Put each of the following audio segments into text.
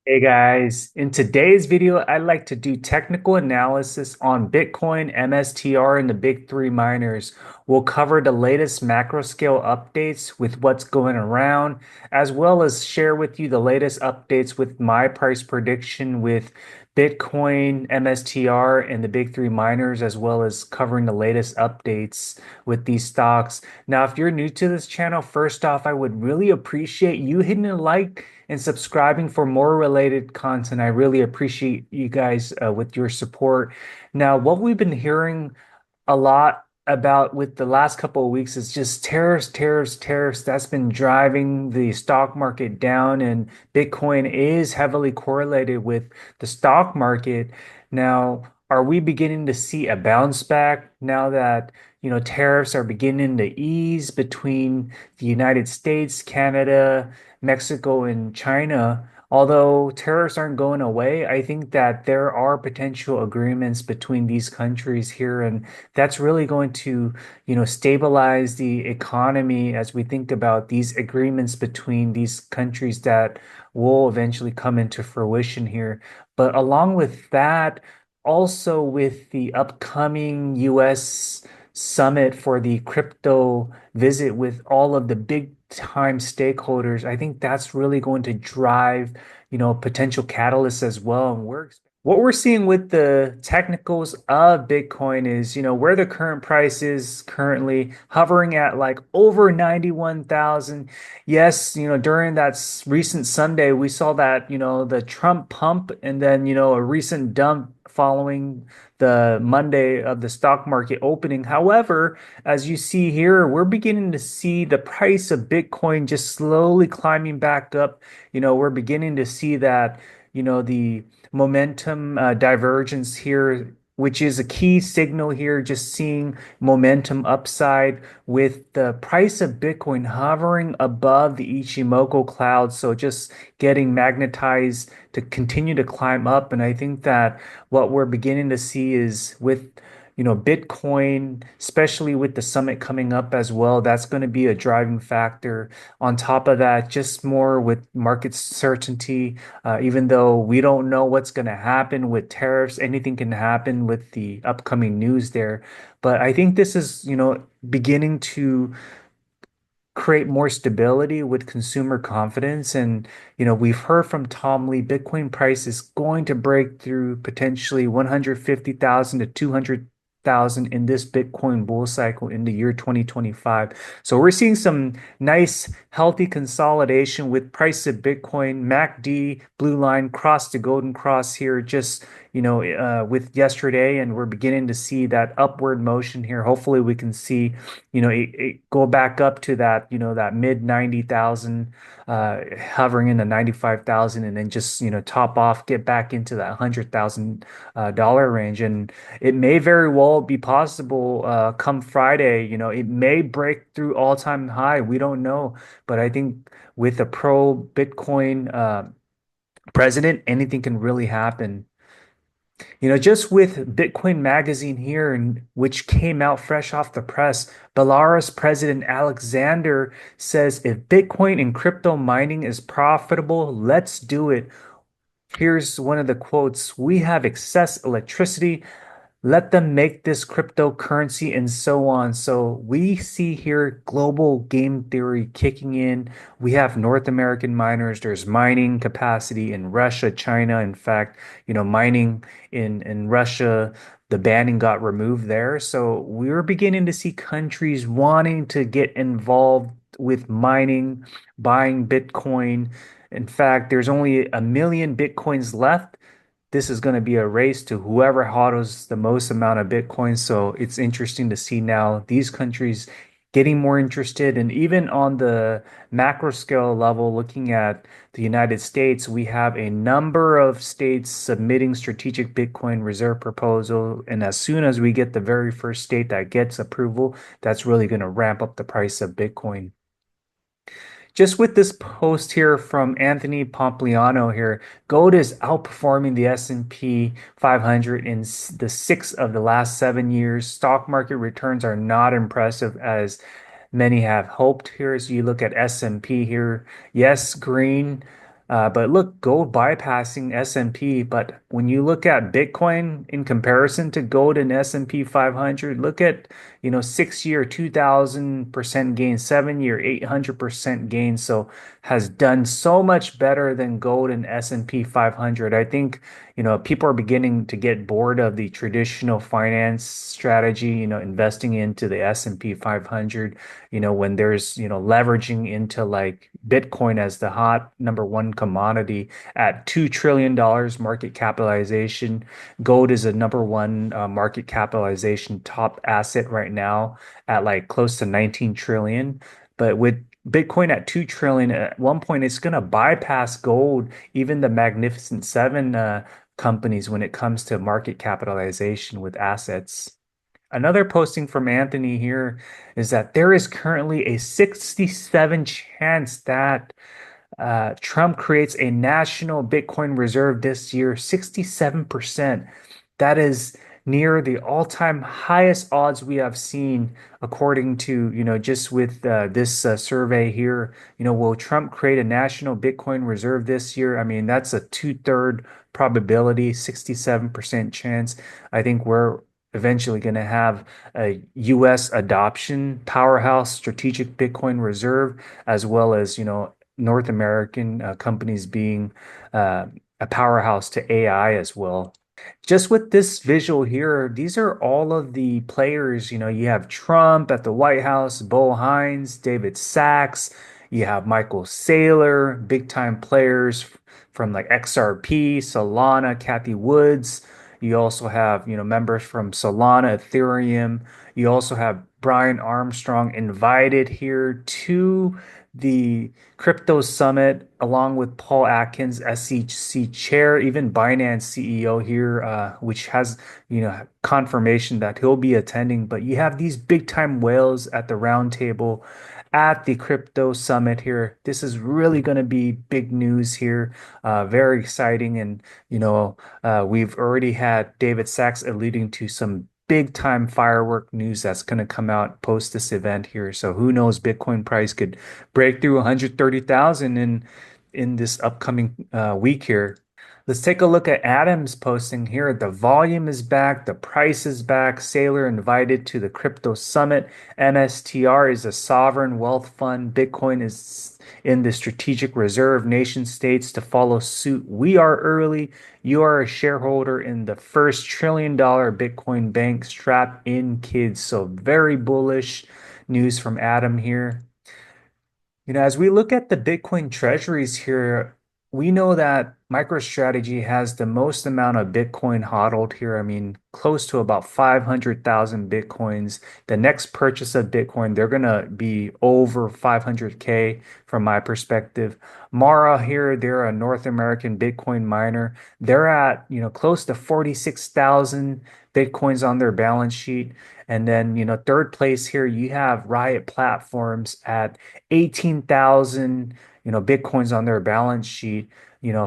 Hey guys, in today's video, I'd like to do technical analysis on Bitcoin, MSTR, and the big three miners. We'll cover the latest macro scale updates with what's going around, as well as share with you the latest updates with my price prediction with Bitcoin, MSTR, and the big three miners, as well as covering the latest updates with these stocks. Now, if you're new to this channel, first off, I would really appreciate you hitting a like and subscribing for more related content. I really appreciate you guys with your support. Now, what we've been hearing a lot about with the last couple of weeks is just tariffs, tariffs, tariffs. That's been driving the stock market down, and Bitcoin is heavily correlated with the stock market. Now, are we beginning to see a bounce back now that, tariffs are beginning to ease between the United States, Canada, Mexico, and China? Although tariffs aren't going away, I think that there are potential agreements between these countries here, and that's really going to, stabilize the economy as we think about these agreements between these countries that will eventually come into fruition here. But along with that, also with the upcoming US summit for the crypto visit with all of the big time stakeholders, I think that's really going to drive, potential catalysts as well. And what we're seeing with the technicals of Bitcoin is, where the current price is currently hovering at like over 91,000. Yes, during that recent Sunday, we saw that, the Trump pump and then, a recent dump following the Monday of the stock market opening. However, as you see here, we're beginning to see the price of Bitcoin just slowly climbing back up. We're beginning to see that, the momentum divergence here, which is a key signal here, just seeing momentum upside with the price of Bitcoin hovering above the Ichimoku cloud. So just getting magnetized to continue to climb up. And I think that what we're beginning to see is with Bitcoin, especially with the summit coming up as well, that's going to be a driving factor. On top of that, just more with market certainty, even though we don't know what's going to happen with tariffs, anything can happen with the upcoming news there. But I think this is, beginning to create more stability with consumer confidence. And, we've heard from Tom Lee, Bitcoin price is going to break through potentially 150,000 to 200,000 in this Bitcoin bull cycle in the year 2025. So we're seeing some nice, healthy consolidation with price of Bitcoin, MACD, blue line, cross the golden cross here, just with yesterday, and we're beginning to see that upward motion here. Hopefully, we can see, it go back up to that, that mid 90,000, hovering in the 95,000, and then just, top off, get back into that $100,000 dollar range. And it may very well be possible come Friday, it may break through all-time high. We don't know, but I think with a pro Bitcoin president, anything can really happen. Just with Bitcoin Magazine here, and which came out fresh off the press, Belarus President Alexander says if Bitcoin and crypto mining is profitable, let's do it. Here's one of the quotes: "We have excess electricity. Let them make this cryptocurrency," and so on. So we see here global game theory kicking in. We have North American miners. There's mining capacity in Russia, China. In fact, mining in Russia, the banning got removed there. So we're beginning to see countries wanting to get involved with mining, buying Bitcoin. In fact, there's only 1 million Bitcoins left. This is going to be a race to whoever hodls the most amount of Bitcoin. So it's interesting to see now these countries getting more interested. And even on the macro scale level, looking at the United States, we have a number of states submitting strategic Bitcoin reserve proposal. And as soon as we get the very first state that gets approval, that's really going to ramp up the price of Bitcoin. Just with this post here from Anthony Pompliano here, gold is outperforming the S&P 500 in the 6 of the last 7 years. Stock market returns are not impressive as many have hoped here. As you look at S&P here, yes, green. But look, gold bypassing S&P. But when you look at Bitcoin in comparison to gold and S&P 500, look at, 6 year 2000% gain, 7 year 800% gain. So has done so much better than gold and S&P 500. I think, people are beginning to get bored of the traditional finance strategy, investing into the S&P 500, when there's, leveraging into like Bitcoin as the hot number one commodity at $2 trillion market capitalization. Gold is a number one market capitalization top asset right now at like close to 19 trillion. But with Bitcoin at 2 trillion, at one point it's going to bypass gold, even the Magnificent Seven companies when it comes to market capitalization with assets. Another posting from Anthony here is that there is currently a 67 chance that Trump creates a national Bitcoin reserve this year, 67%. That is near the all-time highest odds we have seen, according to, just with this survey here. Will Trump create a national Bitcoin reserve this year? I mean, that's a two-third probability, 67% chance. I think we're eventually going to have a US adoption powerhouse strategic Bitcoin reserve, as well as, North American companies being uh, a powerhouse to AI as well. Just with this visual here, these are all of the players. You have Trump at the White House, Bo Hines, David Sachs, you have Michael Saylor, big time players from like XRP, Solana, Kathy Woods. You also have, members from Solana, Ethereum. You also have Brian Armstrong invited here to the Crypto Summit, along with Paul Atkins, SEC chair, even Binance CEO here, which has, confirmation that he'll be attending. But you have these big time whales at the round table at the Crypto Summit here. This is really going to be big news here. Very exciting. And, we've already had David Sachs alluding to some big time firework news that's going to come out post this event here. So who knows, Bitcoin price could break through 130,000 in this upcoming week here. Let's take a look at Adam's posting here. The volume is back, the price is back. Saylor invited to the crypto summit. MSTR is a sovereign wealth fund. Bitcoin is in the strategic reserve. Nation states to follow suit. We are early. You are a shareholder in the first $1 trillion Bitcoin bank. Strap in, kids. So very bullish news from Adam here. As we look at the Bitcoin treasuries here, we know that MicroStrategy has the most amount of Bitcoin hodled here. I mean, close to about 500,000 Bitcoins. The next purchase of Bitcoin, they're going to be over 500K from my perspective. Mara here, they're a North American Bitcoin miner. They're at, close to 46,000 Bitcoins on their balance sheet. And then, third place here, you have Riot Platforms at 18,000, Bitcoins on their balance sheet,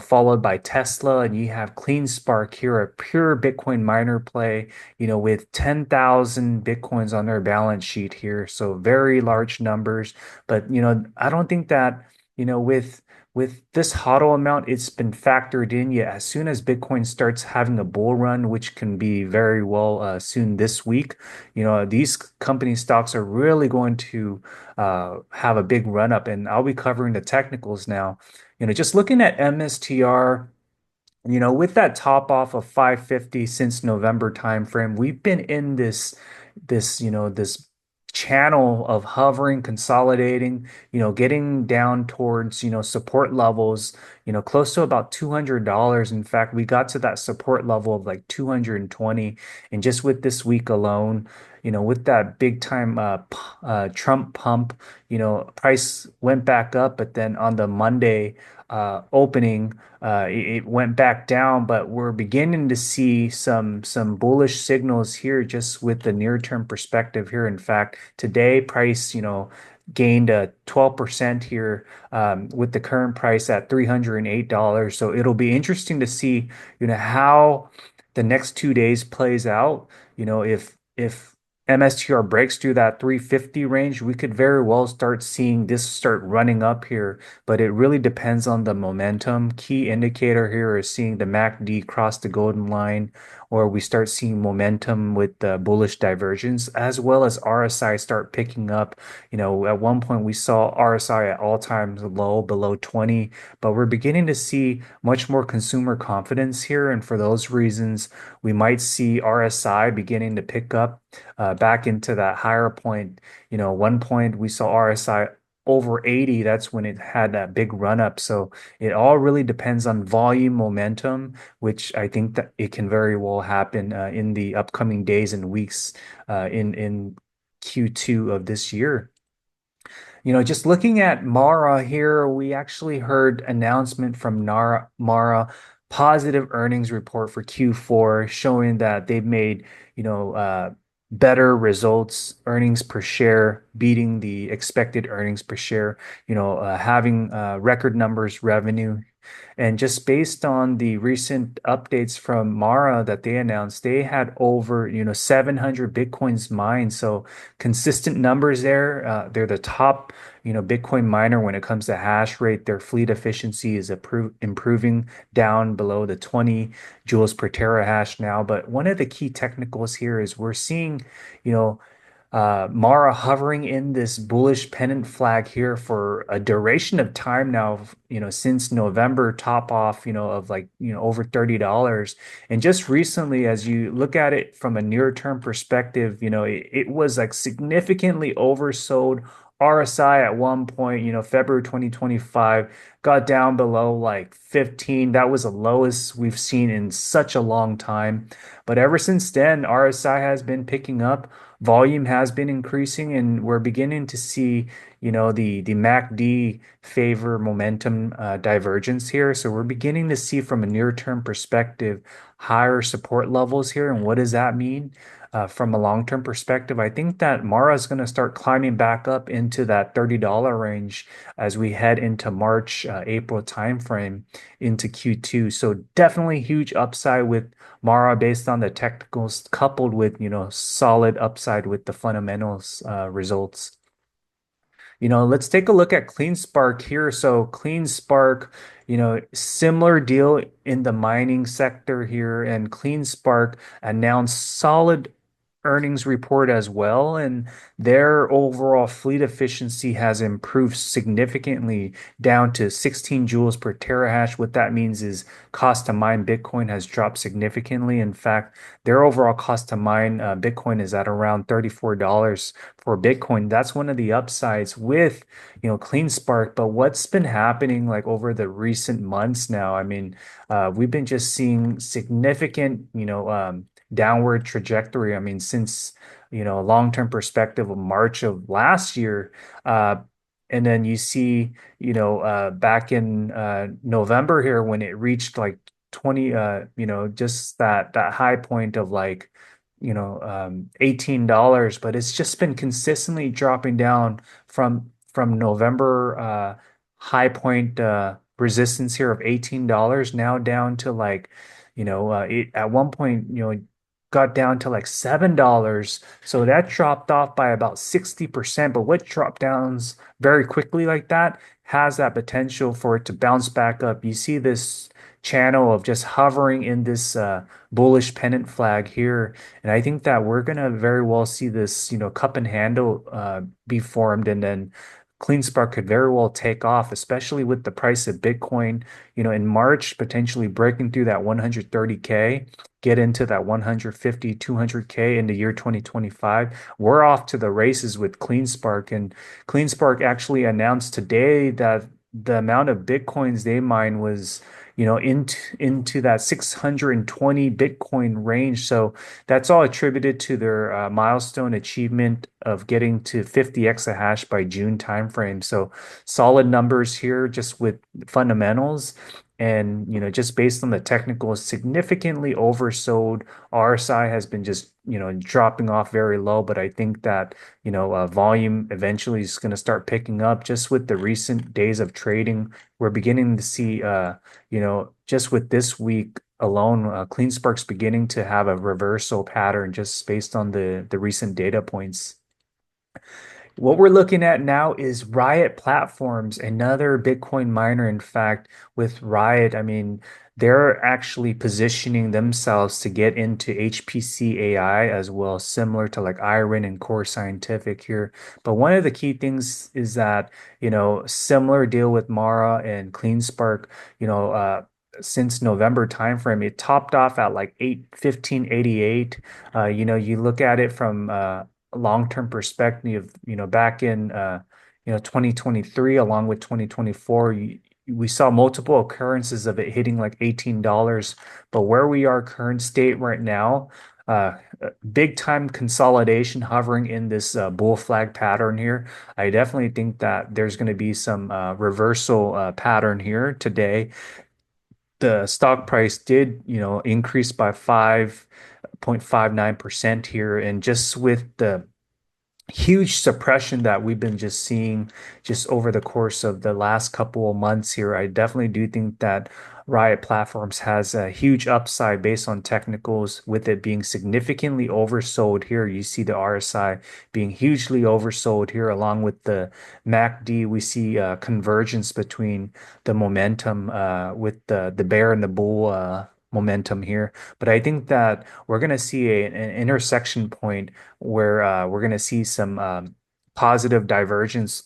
followed by Tesla, and you have CleanSpark here, a pure Bitcoin miner play, with 10,000 Bitcoins on their balance sheet here. So very large numbers. But, I don't think that, with this HODL amount, it's been factored in yet. As soon as Bitcoin starts having a bull run, which can be very well soon this week, these company stocks are really going to have a big run up. And I'll be covering the technicals now. Just looking at MSTR, with that top off of 550 since November timeframe, we've been in this channel of hovering, consolidating, getting down towards, support levels, close to about $200. In fact, we got to that support level of like 220. And just with this week alone, with that big time Trump pump, price went back up, but then on the Monday opening, it went back down, but we're beginning to see some bullish signals here just with the near term perspective here. In fact, today price, gained a 12% here with the current price at $308. So it'll be interesting to see, how the next 2 days plays out. If MSTR breaks through that 350 range, we could very well start seeing this start running up here, but it really depends on the momentum. Key indicator here is seeing the MACD cross the golden line, or we start seeing momentum with the bullish divergence, as well as RSI start picking up. At one point we saw RSI at all times low below 20, but we're beginning to see much more consumer confidence here. And for those reasons, we might see RSI beginning to pick up back into that higher point. One point we saw RSI over 80. That's when it had that big run up. So it all really depends on volume momentum, which I think that it can very well happen in the upcoming days and weeks in Q2 of this year. Just looking at Mara here, we actually heard announcement from Mara, positive earnings report for Q4 showing that they've made, better results, earnings per share, beating the expected earnings per share, having record numbers, revenue. And just based on the recent updates from Mara that they announced, they had over, 700 Bitcoins mined. So consistent numbers there. They're the top, Bitcoin miner when it comes to hash rate. Their fleet efficiency is improving down below the 20 joules per terahash now. But one of the key technicals here is we're seeing, you know, Mara hovering in this bullish pennant flag here for a duration of time now, since November top off, of like, over $30. And just recently, as you look at it from a near term perspective, it was like significantly oversold. RSI at one point, February 2025 got down below like 15. That was the lowest we've seen in such a long time. But ever since then, RSI has been picking up, volume has been increasing, and we're beginning to see, the MACD favor momentum divergence here. So we're beginning to see from a near-term perspective higher support levels here. And what does that mean? From a long-term perspective, I think that Mara is going to start climbing back up into that $30 range as we head into March, April timeframe into Q2. So definitely huge upside with Mara based on the technicals, coupled with, solid upside with the fundamentals results. Let's take a look at CleanSpark here. So CleanSpark, similar deal in the mining sector here, and CleanSpark announced solid earnings report as well, and their overall fleet efficiency has improved significantly down to 16 joules per terahash. What that means is cost to mine Bitcoin has dropped significantly. In fact, their overall cost to mine Bitcoin is at around $34 for Bitcoin. That's one of the upsides with, CleanSpark. But what's been happening like over the recent months now? I mean, we've been just seeing significant, downward trajectory. I mean, since, a long-term perspective of March of last year, and then you see, back in November here when it reached like 20, just that high point of like, $18, but it's just been consistently dropping down from November high point resistance here of $18 now down to like, it at one point, got down to like $7. So that dropped off by about 60%. But what drop downs very quickly like that has that potential for it to bounce back up. You see this channel of just hovering in this bullish pennant flag here. And I think that we're going to very well see this, cup and handle be formed, and then CleanSpark could very well take off, especially with the price of Bitcoin, in March, potentially breaking through that 130K, get into that 150, 200K in the year 2025. We're off to the races with CleanSpark. And CleanSpark actually announced today that the amount of Bitcoins they mine was, into that 620 Bitcoin range. So that's all attributed to their milestone achievement of getting to 50 exahash by June timeframe. So solid numbers here just with fundamentals. And, just based on the technical, significantly oversold. RSI has been just, dropping off very low. But I think that, volume eventually is going to start picking up just with the recent days of trading. We're beginning to see, just with this week, alone, CleanSpark's beginning to have a reversal pattern just based on the recent data points. What we're looking at now is Riot Platforms, another Bitcoin miner. In fact, with Riot, I mean, they're actually positioning themselves to get into HPC AI as well, similar to like Iron and Core Scientific here. But one of the key things is that, similar deal with Mara and CleanSpark, you know, since November timeframe, it topped off at like 815.88. You look at it from long-term perspective, back in 2023 along with 2024, we saw multiple occurrences of it hitting like $18. But where we are current state right now, big time consolidation hovering in this bull flag pattern here. I definitely think that there's going to be some reversal pattern here today. The stock price did, increase by 5.59% here. And just with the huge suppression that we've been just seeing just over the course of the last couple of months here, I definitely do think that Riot Platforms has a huge upside based on technicals, with it being significantly oversold here. You see the RSI being hugely oversold here, along with the MACD. We see convergence between the momentum with the bear and the bull momentum here. But I think that we're going to see an intersection point where we're going to see some positive divergence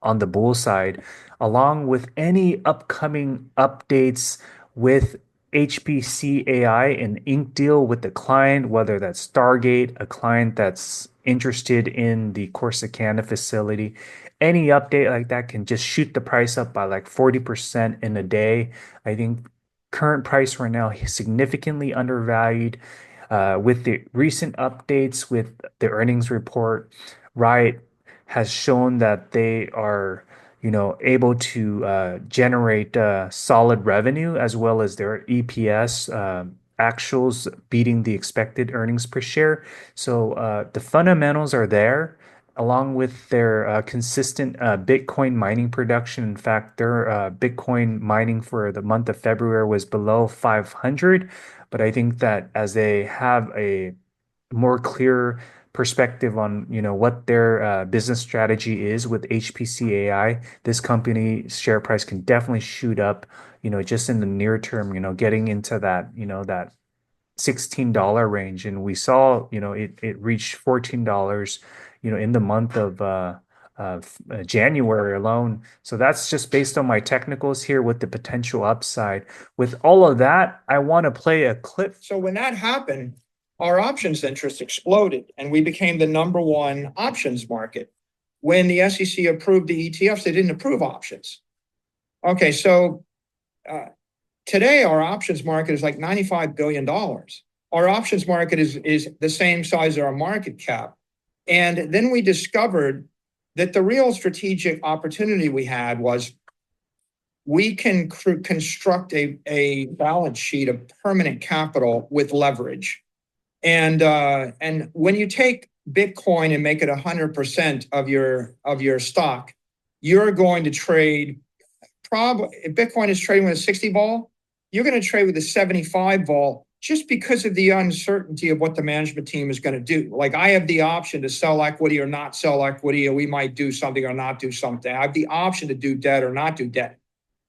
on the bull side, along with any upcoming updates with HPC AI and ink deal with the client, whether that's Stargate, a client that's interested in the Corsicana facility. Any update like that can just shoot the price up by like 40% in a day. I think current price right now is significantly undervalued. With the recent updates with the earnings report, Riot has shown that they are, able to generate solid revenue as well as their EPS actuals beating the expected earnings per share. So the fundamentals are there, along with their consistent Bitcoin mining production. In fact, their Bitcoin mining for the month of February was below 500. But I think that as they have a more clear perspective on, what their business strategy is with HPC AI, this company's share price can definitely shoot up, just in the near term, getting into that, that $16 range. And we saw, it reached $14, in the month of January alone. So that's just based on my technicals here with the potential upside. With all of that, I want to play a clip. So when that happened, our options interest exploded and we became the #1 options market. When the SEC approved the ETFs, they didn't approve options. Okay, so today our options market is like $95 billion. Our options market is the same size as our market cap. And then we discovered that the real strategic opportunity we had was we can construct a balance sheet of permanent capital with leverage. And when you take Bitcoin and make it 100% of your stock, you're going to trade if Bitcoin is trading with a 60 vol, you're going to trade with a 75 vol just because of the uncertainty of what the management team is going to do. Like, I have the option to sell equity or not sell equity, or we might do something or not do something. I have the option to do debt or not do debt.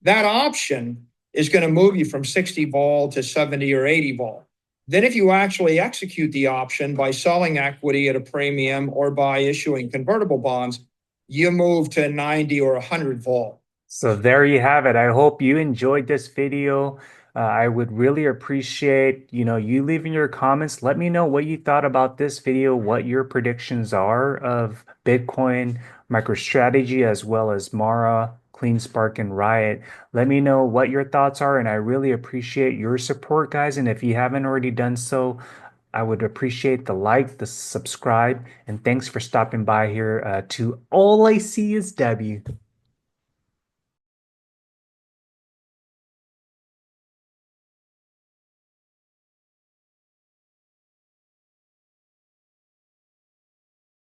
That option is going to move you from 60 vol to 70 or 80 vol. Then if you actually execute the option by selling equity at a premium or by issuing convertible bonds, you move to 90 or 100 vol. So there you have it. I hope you enjoyed this video. I would really appreciate, you leaving your comments. Let me know what you thought about this video, what your predictions are of Bitcoin, MicroStrategy, as well as Mara, CleanSpark, and Riot. Let me know what your thoughts are, and I really appreciate your support, guys. And if you haven't already done so, I would appreciate the like, the subscribe, and thanks for stopping by here to All I See Is W.